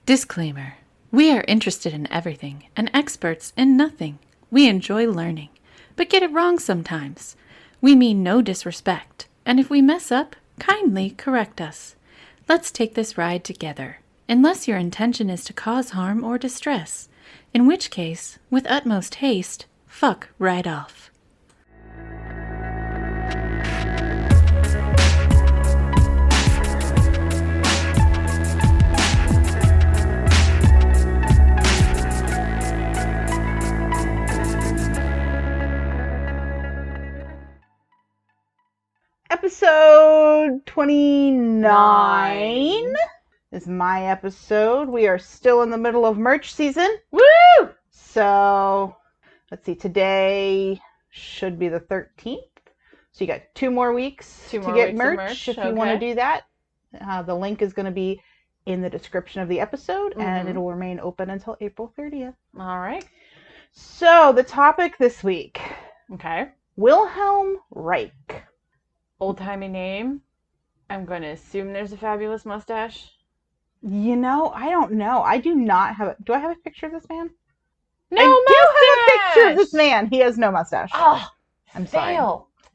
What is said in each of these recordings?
Disclaimer. We are interested in everything and experts in nothing. We enjoy learning, but get it wrong sometimes. We mean no disrespect, and if we mess up, kindly correct us. Let's take this ride together, unless your intention is to cause harm or distress, in which case, with utmost haste, fuck right off. Episode 29 is my episode. We are still in the middle of merch season. Woo! So, let's see. Today should be the 13th. So you got 2 more weeks to get merch if you want to do that. The link is going to be in the description of the episode, and it'll remain open until April 30th. All right. So, the topic this week. Okay. Wilhelm Reich. Old-timey name. I'm going to assume there's a fabulous mustache. You know, I don't know. I do not have do I have a picture of this man? No I mustache! do have a picture of this man. He has no mustache. Oh, I'm sorry.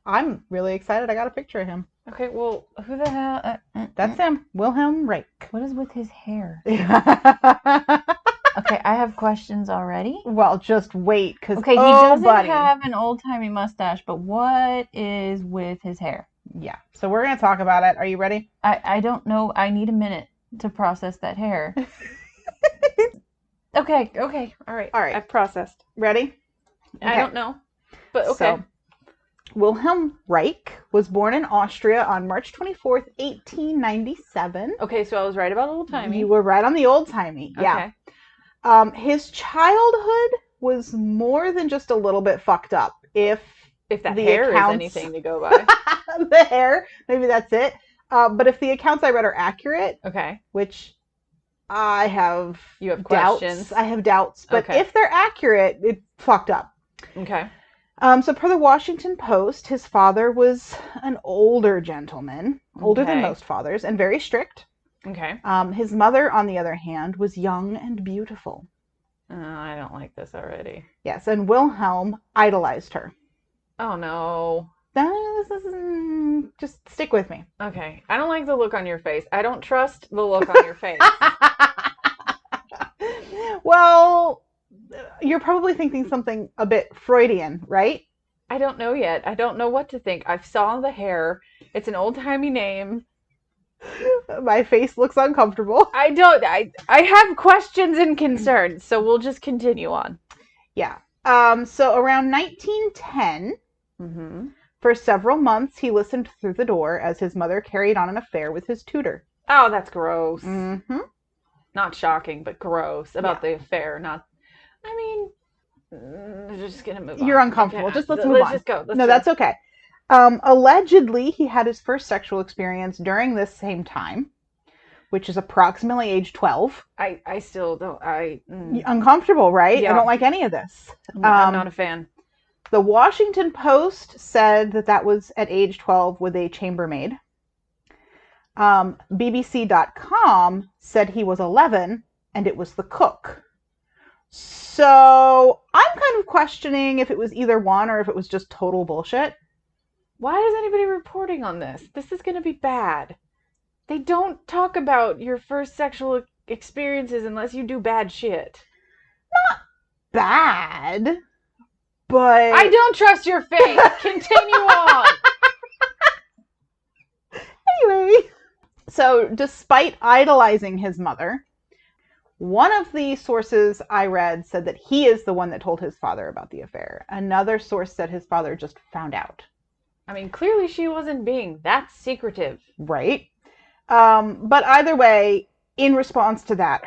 I'm really excited I got a picture of him. Okay, well, who the hell? That's him. Wilhelm Reich. What is with his hair? Okay, Okay, I have questions already. well, just wait, because Okay, he doesn't have an old-timey mustache, but what is with his hair? Yeah, so we're going to talk about it. Are you ready? I don't know. I need a minute to process that hair. Okay. All right. I've processed. Ready? I don't know, but okay. So, Wilhelm Reich was born in Austria on March 24th, 1897. Okay, so I was right about old-timey. You were right on the old-timey, yeah. Okay. His childhood was more than just a little bit fucked up. If that the hair accounts... is anything to go by. The hair, maybe that's it. But if the accounts I read are accurate, Okay. which I have You have doubts. questions. I have doubts. But Okay. if they're accurate, it's fucked up. Okay. So per the Washington Post, his father was an older gentleman, older than Okay. most fathers, and very strict. Okay. His mother, on the other hand, was young and beautiful. I don't like this already. Yes, and Wilhelm idolized her. Oh, no. Just stick with me. Okay. I don't like the look on your face. I don't trust the look on your face. Well, you're probably thinking something a bit Freudian, right? I don't know yet. I don't know what to think. I saw the hair. It's an old-timey name. My face looks uncomfortable. I have questions and concerns, so we'll just continue on. Yeah. So around 1910, Mm-hmm. for several months, he listened through the door as his mother carried on an affair with his tutor. Oh, that's gross. Mm-hmm. Not shocking, but gross about the affair. Just gonna move on. You're uncomfortable. Okay. Just let's move on. Let's just go. That's okay. Allegedly, he had his first sexual experience during this same time, which is approximately age 12. I still don't. Uncomfortable, right? Yeah. I don't like any of this. I'm not a fan. The Washington Post said that was at age 12 with a chambermaid. BBC.com said he was 11 and it was the cook. So I'm kind of questioning if it was either one or if it was just total bullshit. Why is anybody reporting on this? This is going to be bad. They don't talk about your first sexual experiences unless you do bad shit. Not bad, but... I don't trust your face. Continue on. Anyway, so despite idolizing his mother, one of the sources I read said that he is the one that told his father about the affair. Another source said his father just found out. I mean, clearly she wasn't being that secretive. Right. But either way, in response to that,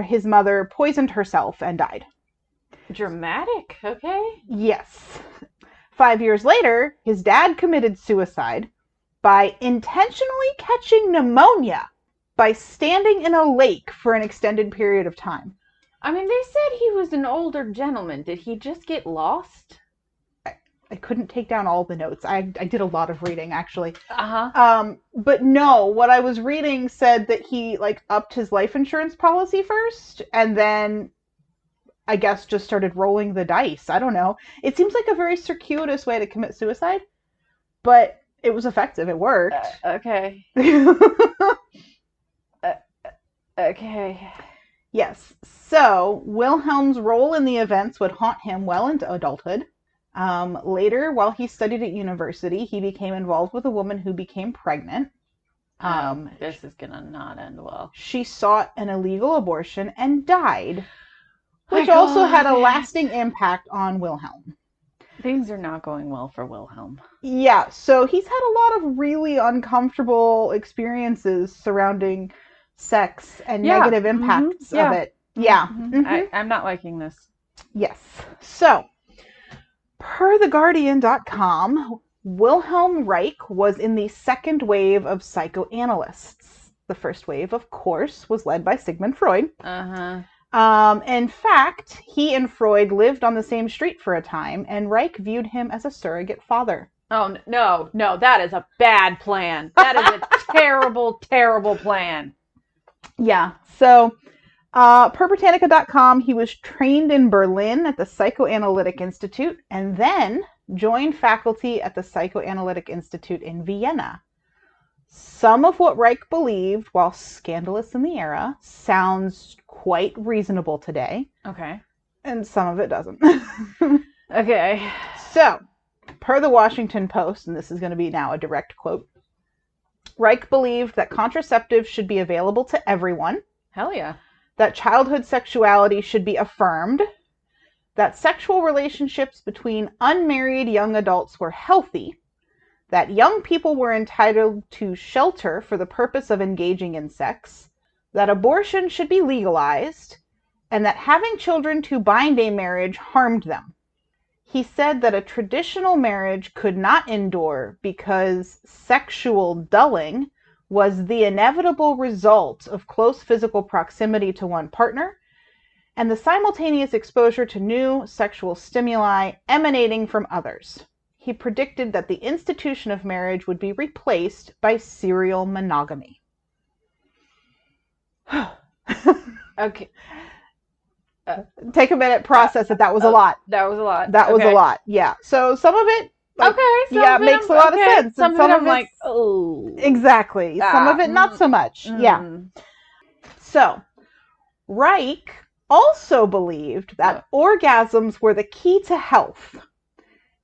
his mother poisoned herself and died. Dramatic, okay? Yes. 5 years later, his dad committed suicide by intentionally catching pneumonia by standing in a lake for an extended period of time. I mean, they said he was an older gentleman. Did he just get lost? I couldn't take down all the notes. I did a lot of reading, actually. Uh-huh. But no, what I was reading said that he, like, upped his life insurance policy first, and then I guess just started rolling the dice. I don't know. It seems like a very circuitous way to commit suicide, but it was effective. It worked. Okay. Okay. Yes. So, Wilhelm's role in the events would haunt him well into adulthood. Later, while he studied at university, he became involved with a woman who became pregnant. This is gonna not end well. She sought an illegal abortion and died, which also had a lasting impact on Wilhelm. Things are not going well for Wilhelm. Yeah, so he's had a lot of really uncomfortable experiences surrounding sex and negative impacts of it. Yeah. Mm-hmm. I'm not liking this. Yes. So, per theguardian.com, Wilhelm Reich was in the second wave of psychoanalysts. The first wave, of course, was led by Sigmund Freud. In fact, he and Freud lived on the same street for a time, and Reich viewed him as a surrogate father. Oh, no, that is a bad plan. That is a terrible, terrible plan. Yeah, so per Britannica.com, he was trained in Berlin at the Psychoanalytic Institute and then joined faculty at the Psychoanalytic Institute in Vienna. Some of what Reich believed, while scandalous in the era, sounds quite reasonable today. Okay. And some of it doesn't. Okay. So, per the Washington Post, and this is going to be now a direct quote, Reich believed that contraceptives should be available to everyone. Hell yeah. That childhood sexuality should be affirmed. That sexual relationships between unmarried young adults were healthy. That young people were entitled to shelter for the purpose of engaging in sex. That abortion should be legalized. And that having children to bind a marriage harmed them. He said that a traditional marriage could not endure because sexual dulling was the inevitable result of close physical proximity to one partner and the simultaneous exposure to new sexual stimuli emanating from others. He predicted that the institution of marriage would be replaced by serial monogamy. Okay. Take a minute, process it. That was a lot. That was a lot. That was a lot. Yeah. So some of it, makes a lot of sense. Some of it I'm like, oh. Exactly. Some of it not so much. Yeah. So, Reich also believed that orgasms were the key to health,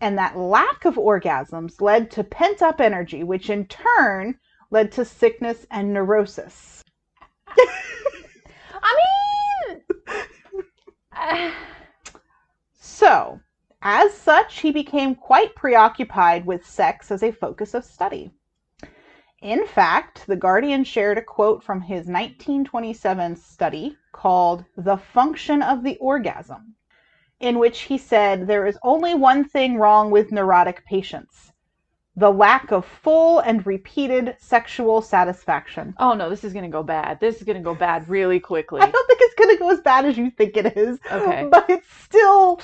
and that lack of orgasms led to pent-up energy, which in turn led to sickness and neurosis. I mean... So, as such, he became quite preoccupied with sex as a focus of study. In fact, The Guardian shared a quote from his 1927 study called The Function of the Orgasm, in which he said there is only one thing wrong with neurotic patients: the lack of full and repeated sexual satisfaction. Oh no, this is going to go bad. This is going to go bad really quickly. I don't think it's going to go as bad as you think it is. Okay. But it's still...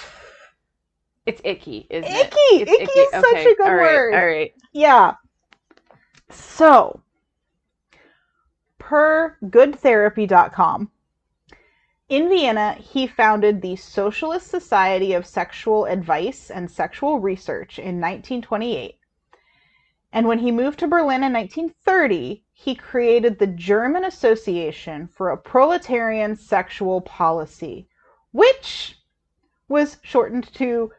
It's icky, isn't it? Icky. Icky is such a good word. All right. Yeah. So, per goodtherapy.com, in Vienna, he founded the Socialist Society of Sexual Advice and Sexual Research in 1928. And when he moved to Berlin in 1930, he created the German Association for a Proletarian Sexual Policy, which was shortened to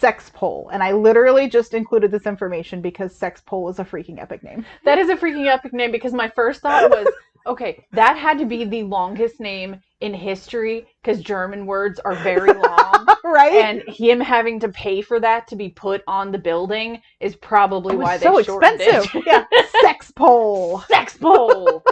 Sexpol. And I literally just included this information because Sexpol is a freaking epic name. That is a freaking epic name because my first thought was, okay, that had to be the longest name in history because German words are very long. Right? And him having to pay for that to be put on the building is probably why they so shortened expensive. it. Yeah, Sexpol. Sexpol.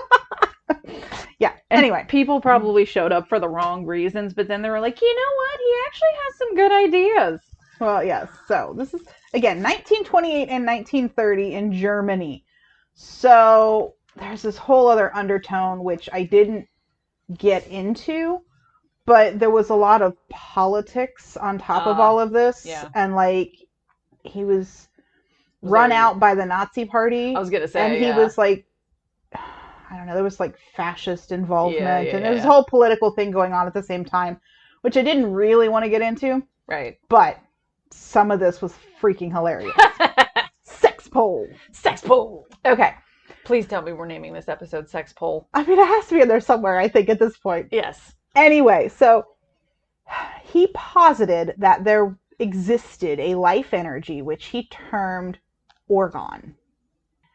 Yeah, and anyway. People probably showed up for the wrong reasons, but then they were like, you know what? He actually has some good ideas. Well, yes. So this is, again, 1928 and 1930 in Germany. So there's this whole other undertone, which I didn't get into, but there was a lot of politics on top of all of this. Yeah. And like, he was run out by the Nazi Party. I was going to say, and he was like, I don't know, there was like fascist involvement, and there was a whole political thing going on at the same time, which I didn't really want to get into. Right. But some of this was freaking hilarious. Sexpol. Sexpol. Okay. Please tell me we're naming this episode Sexpol. I mean, it has to be in there somewhere, I think, at this point. Yes. Anyway, so he posited that there existed a life energy, which he termed Orgon.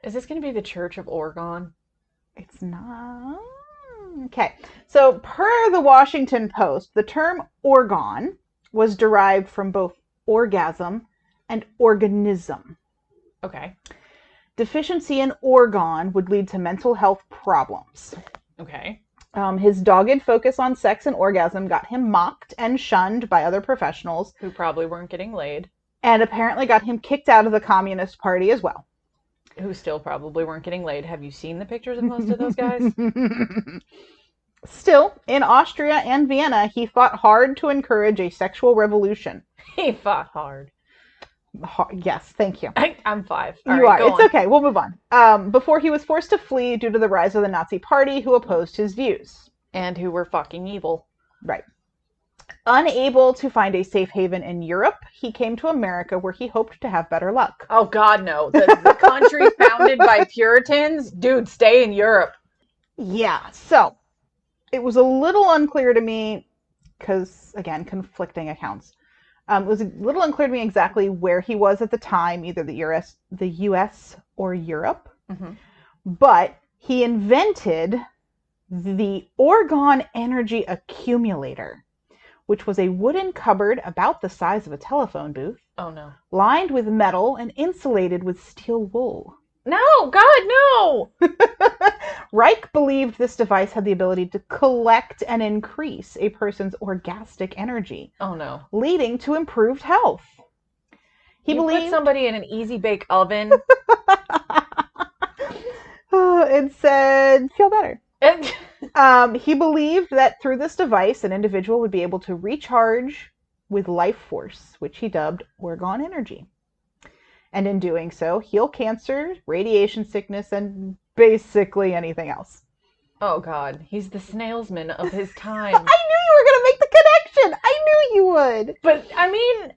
Is this going to be the Church of Oregon? It's not. Okay. So, per the Washington Post, the term Orgon was derived from both orgasm and organism. Okay. Deficiency in Orgon would lead to mental health problems. Okay. His dogged focus on sex and orgasm got him mocked and shunned by other professionals. Who probably weren't getting laid. And apparently got him kicked out of the Communist Party as well. Who still probably weren't getting laid. Have you seen the pictures of most of those guys? Still, in Austria and Vienna, he fought hard to encourage a sexual revolution. He fought hard. Yes, thank you. I'm 5. You are. It's okay. We'll move on. Before he was forced to flee due to the rise of the Nazi Party, who opposed his views. And who were fucking evil. Right. Unable to find a safe haven in Europe, he came to America where he hoped to have better luck. Oh, God, no. The country founded by Puritans? Dude, stay in Europe. Yeah. So, it was a little unclear to me, because, again, conflicting accounts. It was a little unclear to me exactly where he was at the time, either the US or Europe. Mm-hmm. But he invented the Orgon Energy Accumulator, which was a wooden cupboard about the size of a telephone booth. Oh, no. Lined with metal and insulated with steel wool. No, God, no! Reich believed this device had the ability to collect and increase a person's orgastic energy. Oh, no. Leading to improved health. He believed... put somebody in an easy bake oven. It said, feel better. He believed that through this device, an individual would be able to recharge with life force, which he dubbed Orgon Energy. And in doing so, heal cancer, radiation sickness, and basically anything else. Oh, God. He's the snailsman of his time. I knew you were going to make the connection. I knew you would. But, I mean,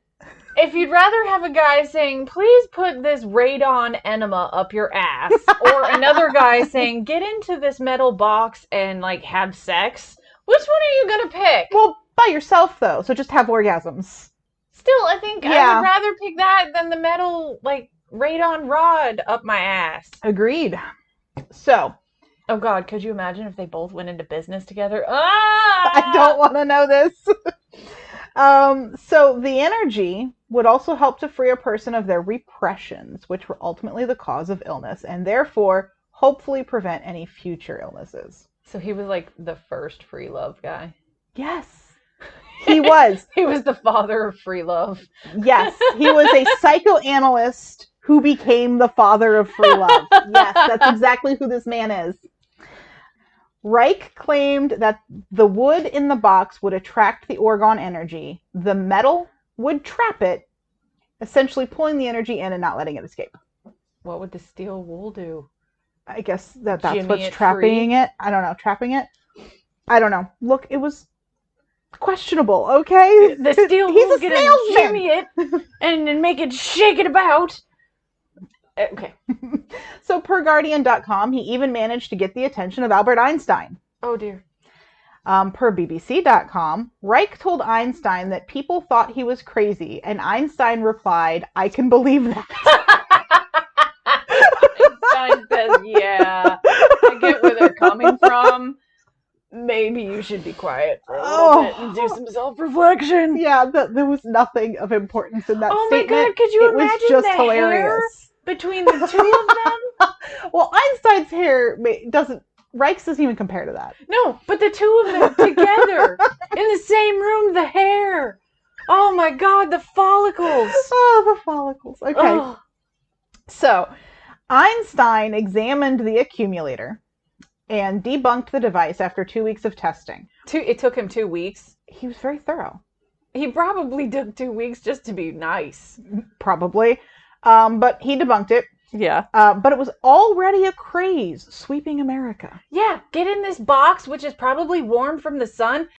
if you'd rather have a guy saying, please put this radon enema up your ass, or another guy saying, get into this metal box and, like, have sex, which one are you going to pick? Well, by yourself, though, so just have orgasms. Still, I think I would rather pick that than the metal, like, radon rod up my ass. Agreed. So. Oh, God, could you imagine if they both went into business together? Ah! I don't want to know this. So the energy would also help to free a person of their repressions, which were ultimately the cause of illness, and therefore hopefully prevent any future illnesses. So he was like the first free love guy. Yes. He was. He was the father of free love. Yes. He was a psychoanalyst who became the father of free love. Yes, that's exactly who this man is. Reich claimed that the wood in the box would attract the Orgon energy. The metal would trap it, essentially pulling the energy in and not letting it escape. What would the steel wool do? I guess that's what's trapping it. I don't know. Trapping it? I don't know. Look, it was questionable, okay? The steel wool's gonna jimmy it and make it shake it about. Okay. So per Guardian.com, he even managed to get the attention of Albert Einstein. Oh, dear. Per BBC.com, Reich told Einstein that people thought he was crazy, and Einstein replied, I can believe that. Einstein says, yeah, I get where they're coming from. Maybe you should be quiet for a little bit and do some self-reflection. Yeah, there was nothing of importance in that statement. Oh my God, could you imagine was just the hilarious. hair between the two of them? Well, Einstein's hair doesn't... Reich's doesn't even compare to that. No, but the two of them together in the same room, the hair. Oh my God, the follicles. Oh, the follicles. Okay. Oh. So, Einstein examined the accumulator and debunked the device after 2 weeks of testing. It took him 2 weeks. He was very thorough. He probably took 2 weeks just to be nice. Probably. But he debunked it. Yeah. But it was already a craze sweeping America. Yeah, get in this box, which is probably warm from the sun,